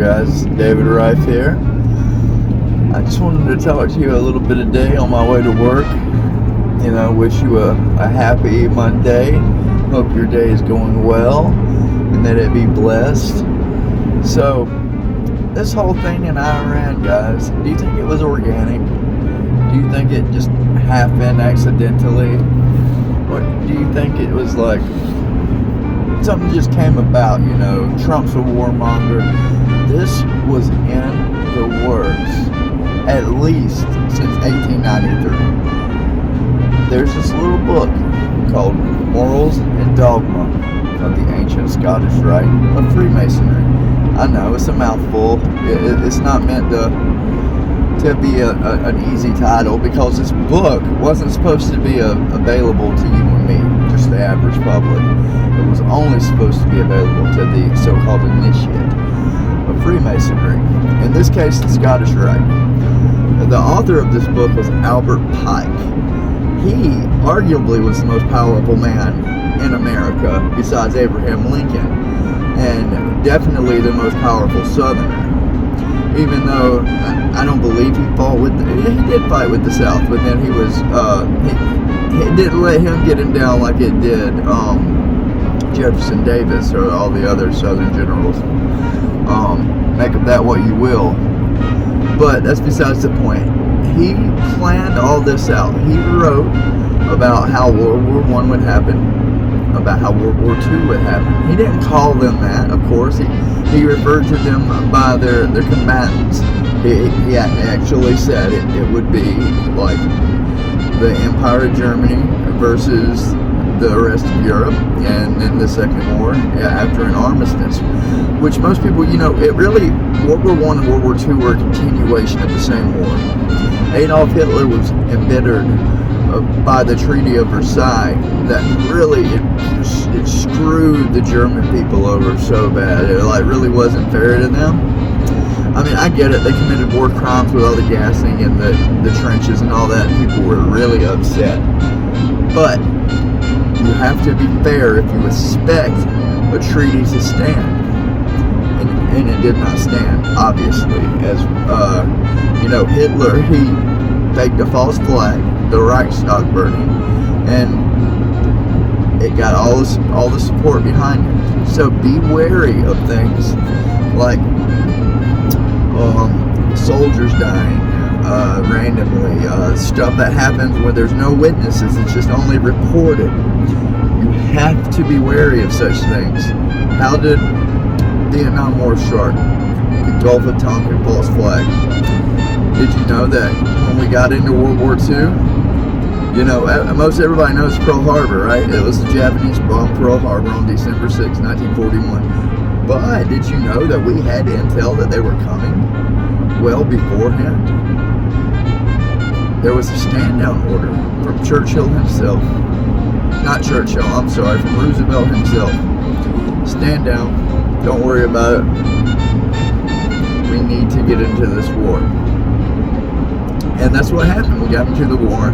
guys? David Rife here. I just wanted to talk to you a little bit today on my way to work. Wish you a happy Monday. Hope your day is going well and that it be blessed. So, this whole thing in Iran, guys, do you think it was organic? Do you think it just happened accidentally? Or do you think it was like something just came about, Trump's a warmonger? This was in the works at least since 1893. There's this little book called Morals and Dogma of the Ancient Scottish Rite of Freemasonry. I know, it's a mouthful. It's not meant to be an easy title, because this book wasn't supposed to be available to you and me, just the average public. It was only supposed to be available to the so-called initiate of Freemasonry. In this case, the Scottish Rite. The author of this book was Albert Pike. He arguably was the most powerful man in America besides Abraham Lincoln, and definitely the most powerful Southerner. Even though I don't believe he did fight with the South, but then he didn't let him get him down like it did Jefferson Davis or all the other Southern generals. Make of that what you will. But that's besides the point. He planned all this out. He wrote about how World War I would happen, about how World War II would happen. He didn't call them that, of course. He referred to them by their combatants. He actually said it would be like the Empire of Germany versus the rest of Europe, and in the Second War, after an armistice, which most people, it really, World War I and World War II were a continuation of the same war. Adolf Hitler was embittered by the Treaty of Versailles that really, it screwed the German people over so bad. It really wasn't fair to them. I mean, I get it, they committed war crimes with all the gassing and the trenches and all that. People were really upset. But you have to be fair if you expect a treaty to stand. And it did not stand, obviously. As, Hitler, he faked a false flag, the Reichstag burning, and it got all the support behind it. So be wary of things like soldiers dying randomly, stuff that happens when there's no witnesses, it's just only reported. You have to be wary of such things. How did Vietnam War start? The Gulf of Tonkin false flag. Did you know that when we got into World War II, most everybody knows Pearl Harbor, right? It was the Japanese bombed Pearl Harbor on December 6, 1941. But did you know that we had intel that they were coming well beforehand? There was a stand-down order from Churchill himself. Not Churchill, I'm sorry, from Roosevelt himself. Stand down. Don't worry about it. We need to get into this war. And that's what happened. We got into the war,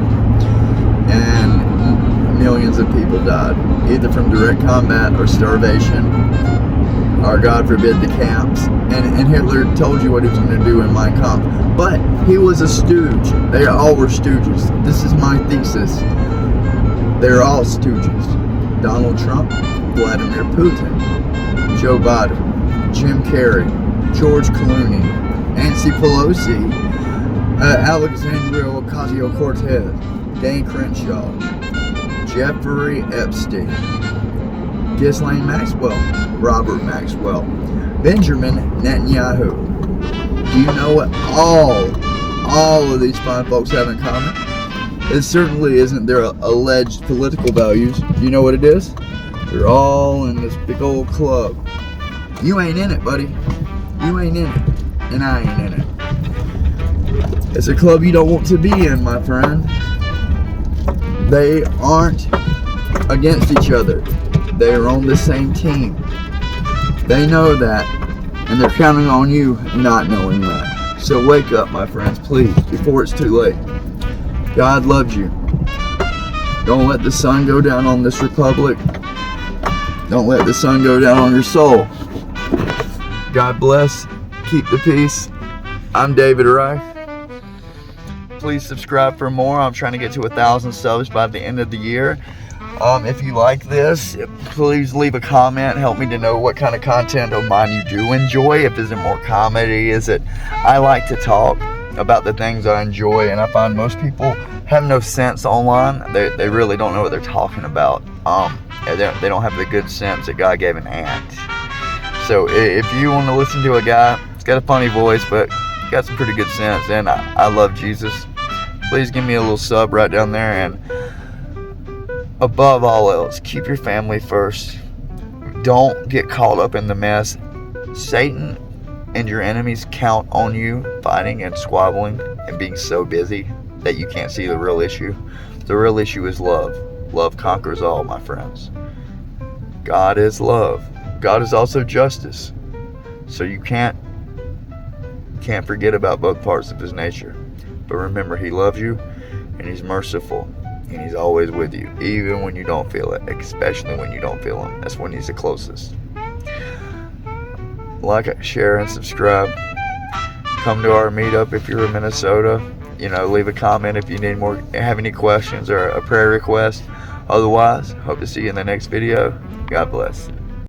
and millions of people died, either from direct combat or starvation, or God forbid the camps. And Hitler told you what he was going to do in Mein Kampf. But he was a stooge. They all were stooges. This is my thesis. They're all stooges. Donald Trump, Vladimir Putin, Joe Biden, Jim Carrey, George Clooney, Nancy Pelosi, Alexandria Ocasio-Cortez, Dan Crenshaw, Jeffrey Epstein, Ghislaine Maxwell, Robert Maxwell, Benjamin Netanyahu. Do you know what all of these fine folks have in common? It certainly isn't their alleged political values. Do you know what it is? They're all in this big old club. You ain't in it, buddy. You ain't in it. And I ain't in it. It's a club you don't want to be in, my friend. They aren't against each other. They are on the same team. They know that, and they're counting on you not knowing that. So wake up, my friends, please, before it's too late. God loves you. Don't let the sun go down on this republic. Don't let the sun go down on your soul. God bless. keep the peace. I'm David Rife. Please subscribe for more. I'm trying to get to 1,000 subs by the end of the year. If you like this, please leave a comment. Help me to know what kind of content of mine you do enjoy. If is it more comedy? Is it? I like to talk about the things I enjoy, and I find most people have no sense online. They really don't know what they're talking about. They don't have the good sense that God gave an ant. So if you want to listen to a guy, he's got a funny voice, but got some pretty good sense, and I love Jesus, please give me a little sub right down there. And above all else, keep your family first. Don't get caught up in the mess. Satan and your enemies count on you fighting and squabbling and being so busy that you can't see the real issue. The real issue is love. Love conquers all, my friends. God is love. God is also justice. So you can't forget about both parts of his nature. But remember, he loves you, and he's merciful, and he's always with you, even when you don't feel it, especially when you don't feel him. That's when he's the closest. Like, share, and subscribe. Come to our meetup if you're in Minnesota. Leave a comment if you need more, have any questions or a prayer request. Otherwise, hope to see you in the next video. God bless.